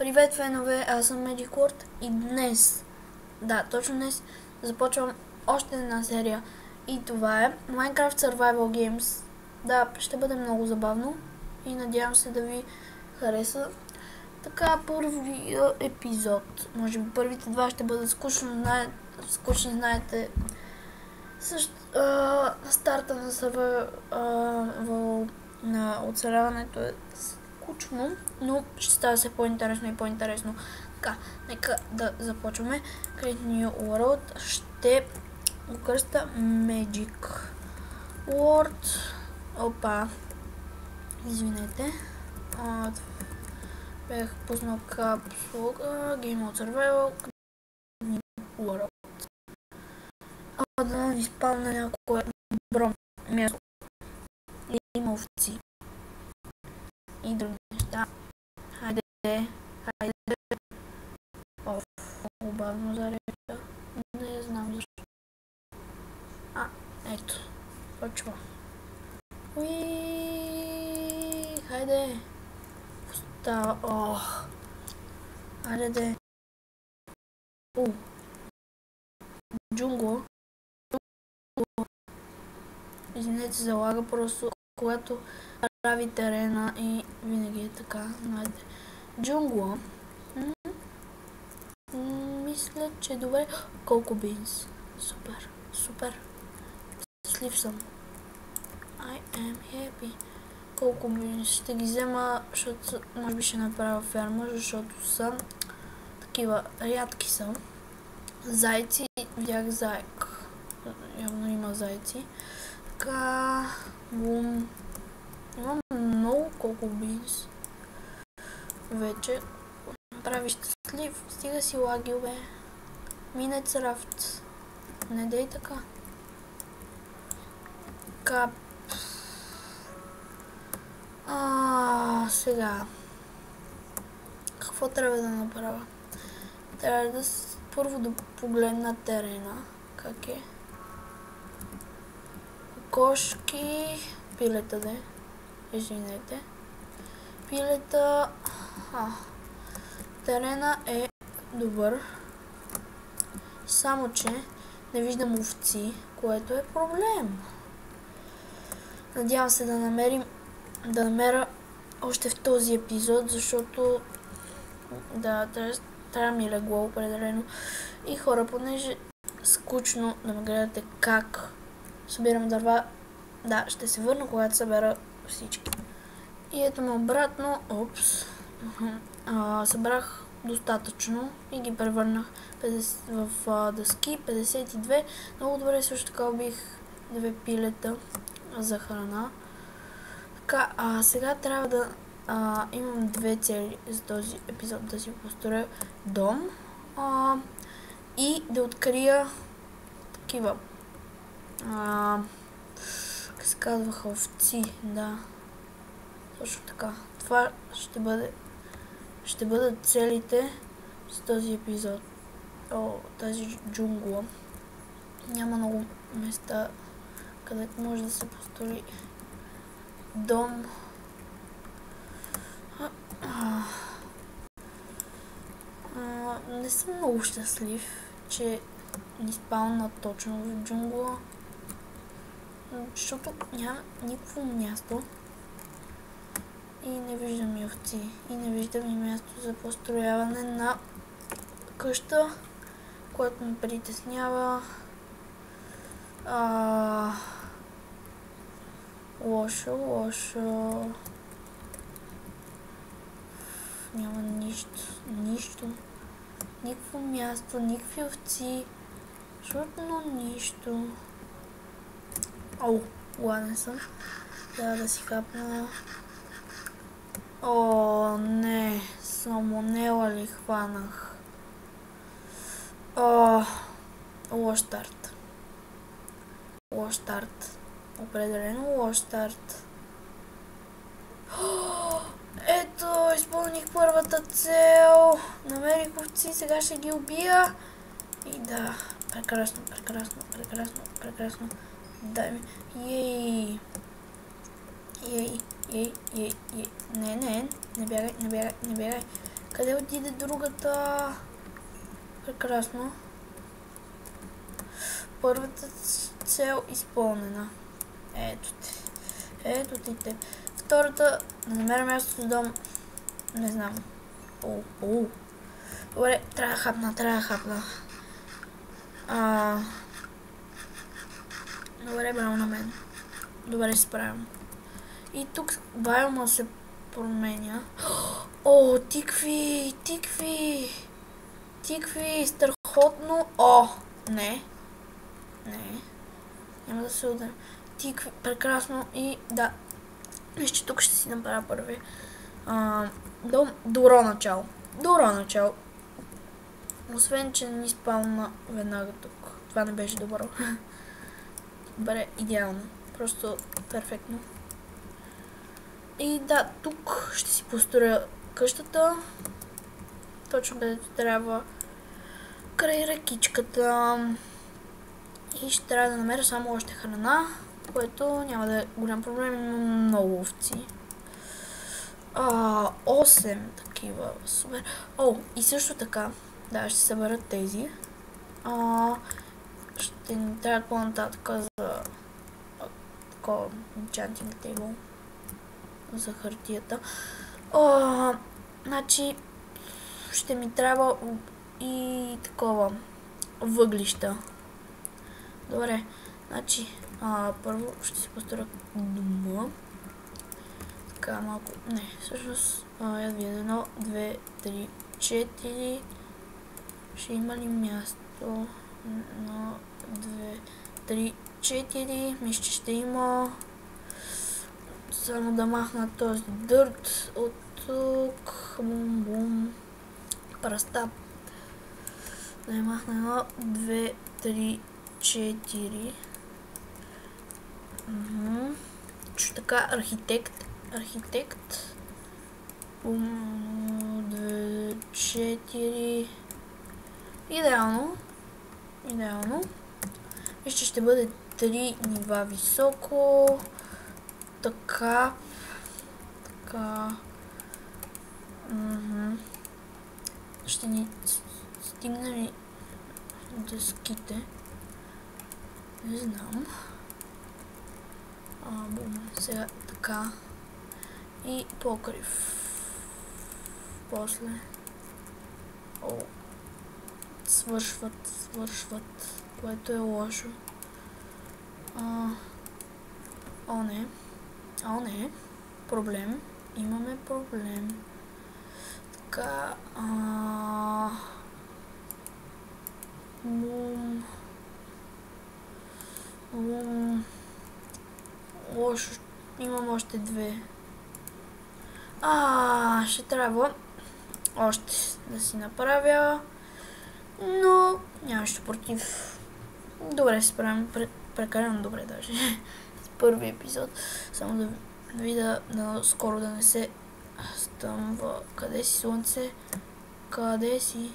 Привет, фенове, аз съм Magic World и днес, точно днес, започвам още една серия и това е Minecraft Survival Games. Да, ще бъде много забавно и надявам се да ви хареса. Така, първи епизод, може би първите два ще бъдат скучни, знаете. Също, на старта на на оцеляването е скучно, но ще става все по-интересно и по-интересно. Така, нека да започваме. Create New World. Ще го кръста Magic World. Опа. Извинете. Бях пуснал капсула. Game Mode Survival. New World. Да ни спална някое добро място. Има овци. И други неща. Хайде. Бавно зарежда. Не знам защо. Ето. Почва. Хайде. Остава. Хайде. Джунгло. Извинете, залага просто, когато прави терена и винаги е така. Джунгла. Мисля, че добре. Колко бинс. Супер. Слив съм. I am happy. Колко бинс. Ще ги взема, защото може би ще направя ферма, защото са такива рядки са. Зайци. Видях заек. Явно има зайци. Така. Бум. Имам много колко бинс. Вече. Прави щастлив. Стига си лаги, бе. Минец рафт. Не дей така. Кап. Сега. Какво трябва да направя? Трябва да първо да погледна терена. Как е? Кокошки. Пилета, де. Извинете. Пилета. Терена е добър. Само че не виждам овци, което е проблем. Надявам се да намеря още в този епизод, защото трябва ми легло определено. И хора, понеже скучно да ме гледате как събирам дърва, ще се върна, когато събера всички. И ето ме обратно. Събрах достатъчно и ги превърнах в дъски. 52. Много добре, също така убих 2 пилета за храна. Така, сега трябва да имам 2 цели за този епизод. Да си построя дом и да открия такива как се казваха, овци. Да, точно така. Това ще бъдат целите с този епизод. Тази джунгла. Няма много места, където може да се построи дом. Не съм много щастлив, че ни спална точно в джунгла, защото няма никакво място. И не виждам и овци. И не виждам и място за построяване на къща, което ме притеснява. Лошо. Няма нищо. Никакво място, никакви овци. Абсолютно нищо. Гладен съм. Трябва да си капна. Не, салмонела ли хванах? Лош старт. Определено лош старт. Ето, изпълних първата цел. Намерих овци, сега ще ги убия. И да, прекрасно. Дай ми. Ей. Не бягай. Къде отиде другата? Прекрасно. Първата цел изпълнена. Ето ти. Ето ти те. Втората, да намеря място с дом. Не знам. Добре, трябва да хапна. Добре, браво на мен. Добре се справям. И тук биома се променя. О, тикви! Тикви, страхотно. О, не. Няма да се ударя. Тикви, прекрасно. И да. Виж, че тук ще си направя първи. Добро начало. Освен, че не ни спална веднага тук. Това не беше добро. Добре, идеално. Просто перфектно. И да, тук ще си построя къщата. Точно където трябва. Край рекичката. И ще трябва да намеря само още храна, което няма да е голям проблем. Имам много овци. 8 такива. Супер. И също така, да, ще събера тези. Ще ни трябва по-нататък за такова enchanting table. За хартията. Значи ще ми трябва и такова въглища. Добре, значи първо ще си построя дома. Така малко, не, всъщност я видя 1, 2, 3, 4. Ще има ли място? 1, 2, 3, 4. Мисля, че ще има. Само да махна този дърт от тук. Бум. Пръста. Да я махна 1, 2, 3, 4. Чу така, архитект. 2, 4. Идеално. Вижте, ще бъде 3 нива високо. Така. Ще ни стигне ли дъските? Не знам. Сега така. И покрив. После. Свършват. Което е лошо. Не. Проблем. Имаме проблем. Така. Лошо. Имам още 2. Ще трябва още да си направя. Но нямащо против. Добре се справям. Прекалено добре даже. Първи епизод. Само да видя скоро да не се стъмва. Къде си, слънце? Къде си?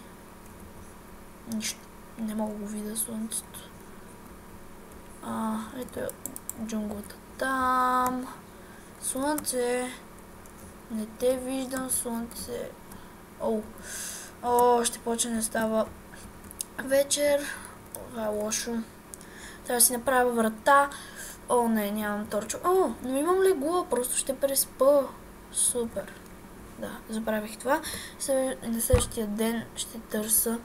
Нищо. Не мога да го видя слънцето. Ето е джунглата там. Слънце. Не те виждам, слънце. Ще почне да става вечер. Това е лошо. Трябва да си направя врата. Не, нямам торчо. Но имам легло, просто ще преспа. Супер. Да, забравих това. На следващия ден ще търся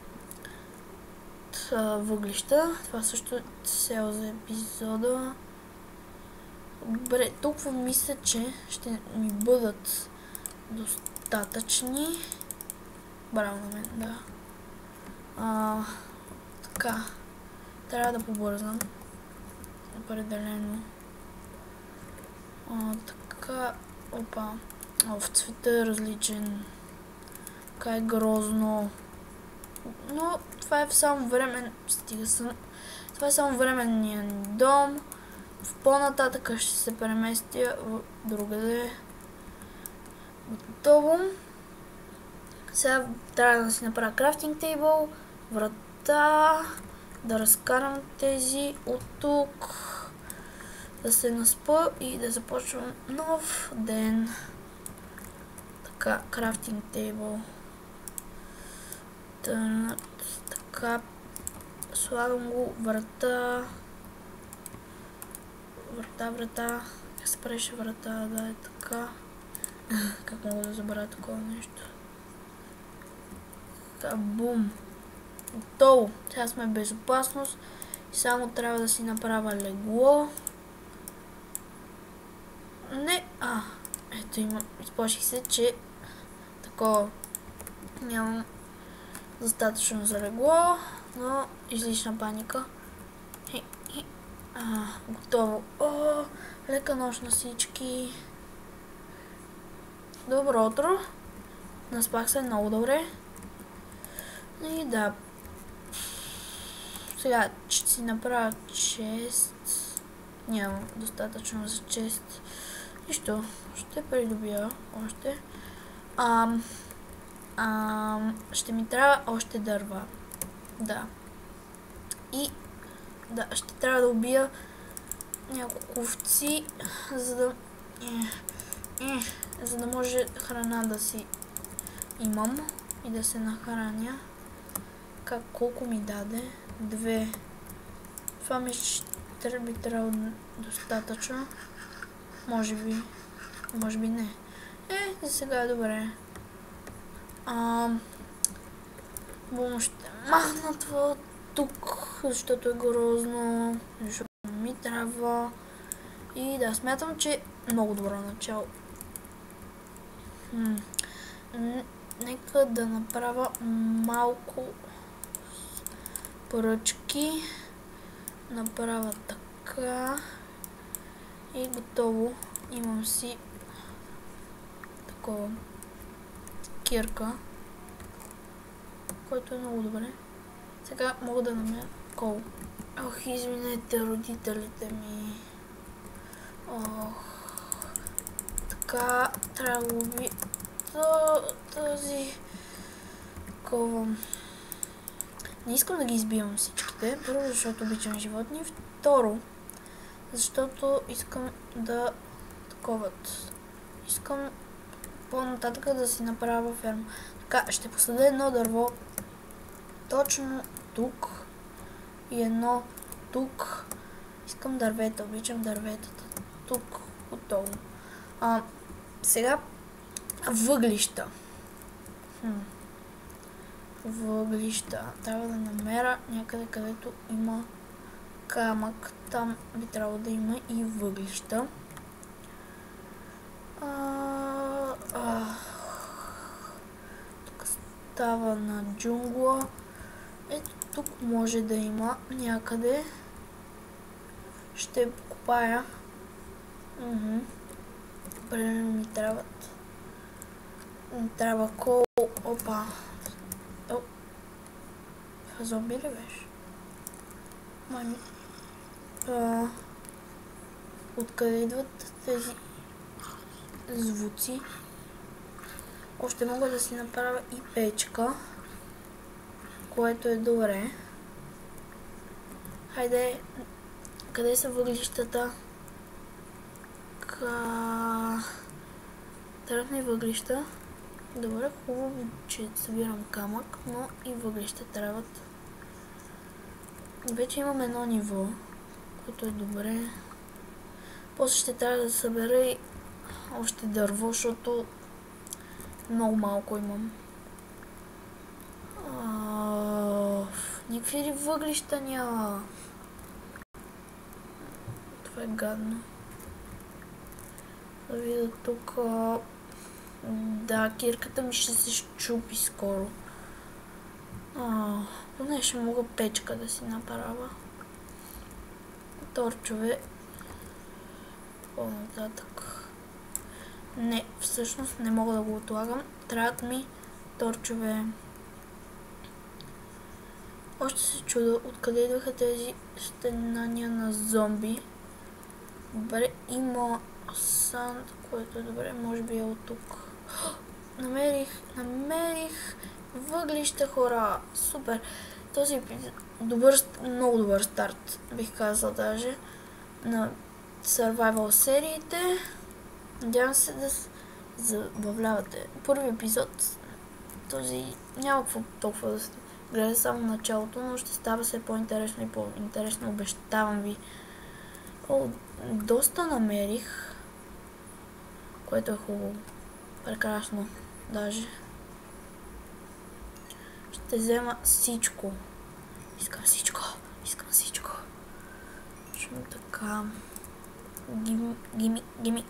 въглища. Това също е цел за епизода. Добре, толкова мисля, че ще ми бъдат достатъчни. Браво на мен, да. Така. Трябва да побързам. Определено. Така. В цвета е различен. Така е грозно. Но това е само времен. Това е само временния дом. В по-нататък ще се преместя в другаде. Готово. Сега трябва да си направя крафтинг тейбъл, врата, да разкарам тези от тук, да се наспа и да започвам нов ден. Така, крафтинг тейбъл. Така. Слагам го врата. Врата. Как се правеше врата? Да, е така. Как мога да забравя такова нещо? Така, бум. Готово. Сега сме в безопасност. И само трябва да си направя легло. Не. Ето има. Изплаших се, че такова нямам достатъчно за легло, но излишна паника. Готово. Лека нощ на всички. Добро утро. Наспах се много добре. И да. Сега ще си направя чест. Нямам достатъчно за чест. Нищо. Ще придобия още. Ще ми трябва още дърва. Да. И да, ще трябва да убия няколко овци, за да може храна да си имам и да се нахраня. Колко ми даде? 2. Това ми ще би трябвало достатъчно. Може би не. За сега е добре. Ще махна това тук, защото е грозно, защото ми трябва. И да, смятам, че е много добро начало. Нека да направя малко поръчки. Направя така. И готово. Имам си такова кирка, който е много добре. Сега мога да намеря кол. Извинете родителите ми. Така, трябва да уби тази кова. Не искам да ги избивам всичките. Първо, защото обичам животни. Второ, защото искам да таковат. Искам по-нататък да си направя ферма. Така, ще посадя едно дърво точно тук и едно тук. Искам дървета, обичам дърветата. Тук, готово. Сега въглища. Въглища. Трябва да намеря някъде, където има камък. Там би трябвало да има и въглища. Тук става на джунгла. Ето тук може да има някъде. Ще покопая. Примерно ми трябват. Трябва кол. Опа. Зомби ли беше? Мани. Откъде идват тези звуци? Още мога да си направя и печка, което е добре. Хайде, къде са въглищата? Трябват въглища. Добре, хубаво, че събирам камък, но и въглища трябват. Вече имам едно ниво, което е добре. После ще трябва да събера и още дърво, защото много малко имам. Никакви въглища няма. Това е гадно. Да видя тук. Да, кирката ми ще се щупи скоро. Поне ще мога печка да си направя. Торчове. По-нататък. Не, всъщност не мога да го отлагам. Трябват ми торчове. Още се чудя откъде идваха тези стенания на зомби. Добре, има санд, което е добре, може би е от тук. Намерих въглища, хора. Супер. Този епизод много добър старт, бих казал даже, на Survival сериите. Надявам се да забавлявате. Първи епизод този няма какво толкова да се гледа само началото, но ще става все по-интересно и по-интересно, обещавам ви. О, доста намерих, което е хубаво. Прекрасно, даже. Ще взема всичко. Искам всичко. Искам всичко. Чум така. Гими.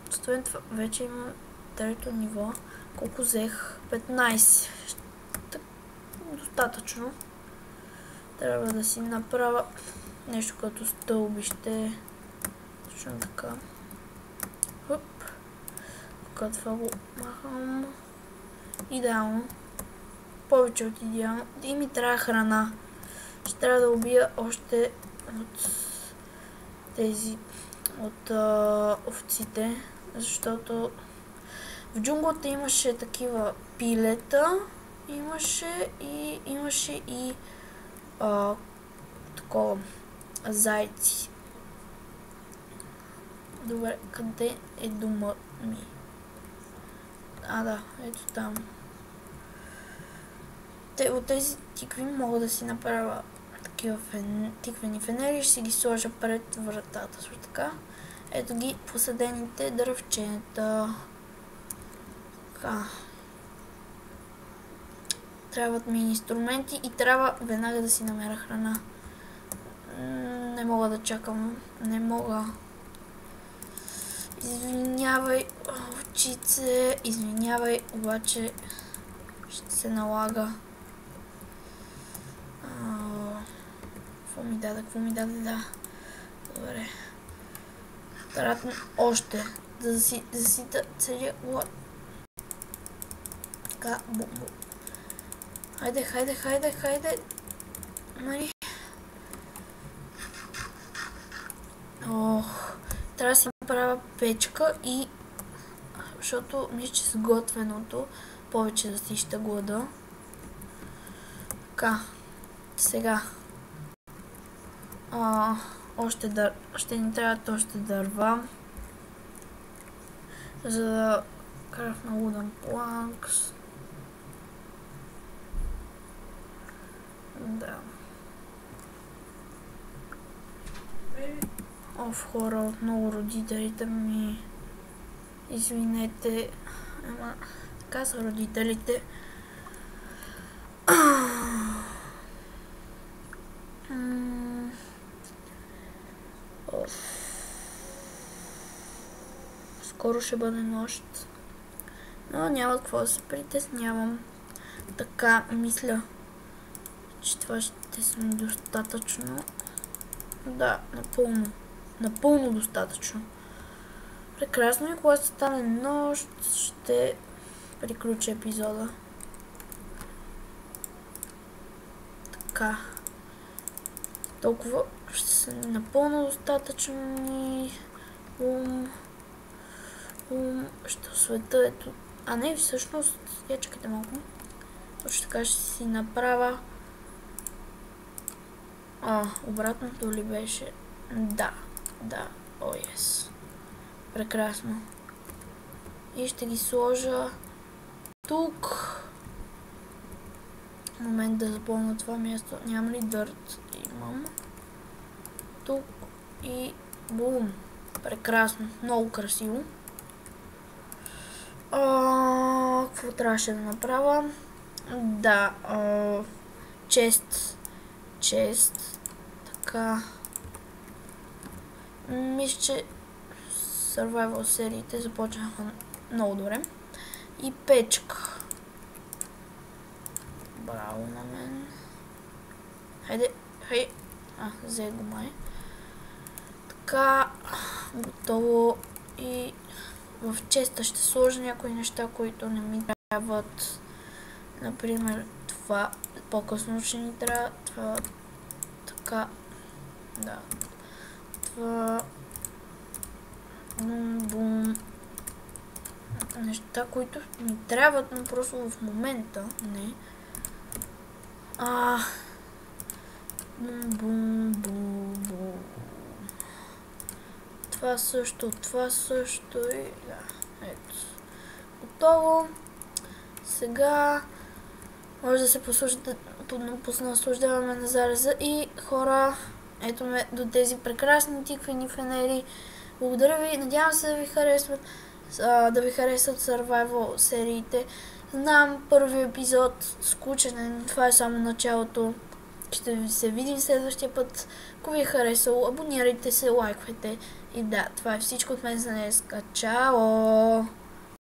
Освен това, вече има трето ниво. Колко взех? 15. Достатъчно. Трябва да си направя нещо като стълбище. Точно така. Хоп. Когато това го махам. Идеално. Повече от идеално. И ми трябва храна. Ще трябва да убия още от тези от овците, защото в джунглата имаше такива пилета, имаше и такова зайци. Добре, къде е дома ми? Да, ето там. От тези тикви мога да си направя такива тиквени фенери, ще си ги сложа пред вратата. Също така. Ето ги посадените дръвчета. Така. Трябват ми инструменти и трябва веднага да си намеря храна. Не мога да чакам. Не мога. Извинявай, овчице. Извинявай, обаче ще се налага. Какво ми даде, да. Добре. Трябва още да засита целия глад. Така, бум. Хайде. Мари. Трябва да си направя печка и... Защото мисля, че с готвеното повече засища глада. Така. Сега. Ще ни трябват още дърва, за да крафна wooden planks. Да. Хора, отново родителите ми. Извинете. Ама, така са родителите. Скоро ще бъде нощ. Но няма какво да се притеснявам. Така, мисля, че това ще съм достатъчно. Да, напълно достатъчно. Прекрасно, и когато стане нощ, ще приключа епизода. Така. Толкова ще са напълно достатъчни. Ще осветя ето. Не, всъщност, чакайте малко. Точно така ще си направя. Обратното ли беше? Да. Yes. Прекрасно. И ще ги сложа тук. Момент да запълня това място. Нямам ли дърт? Имам. Тук и бум. Прекрасно. Много красиво. Какво трябваше да направя? Да. Чест. Така. Мисля, че Survival сериите започнаха много добре. И печка. Браво на мен. Хайде. Взе го май. Така. Готово. И в честа ще сложа някои неща, които не ми трябват. Например, това по-късно ще ни трябва. Това така. Да. Това. Бум. Неща, които ми трябват, но просто в момента не. Бум. Това също и да. Ето. готово. Сега може да се понаслаждаваме на залеза и хора, ето ме до тези прекрасни тиквени фенери. Благодаря ви, надявам се да ви харесват, Survival сериите. Знам, първи епизод скучен, но това е само началото. Ще се видим следващия път. Ако ви е харесало, абонирайте се, лайквайте. И да, това е всичко от мен за днес. Чао!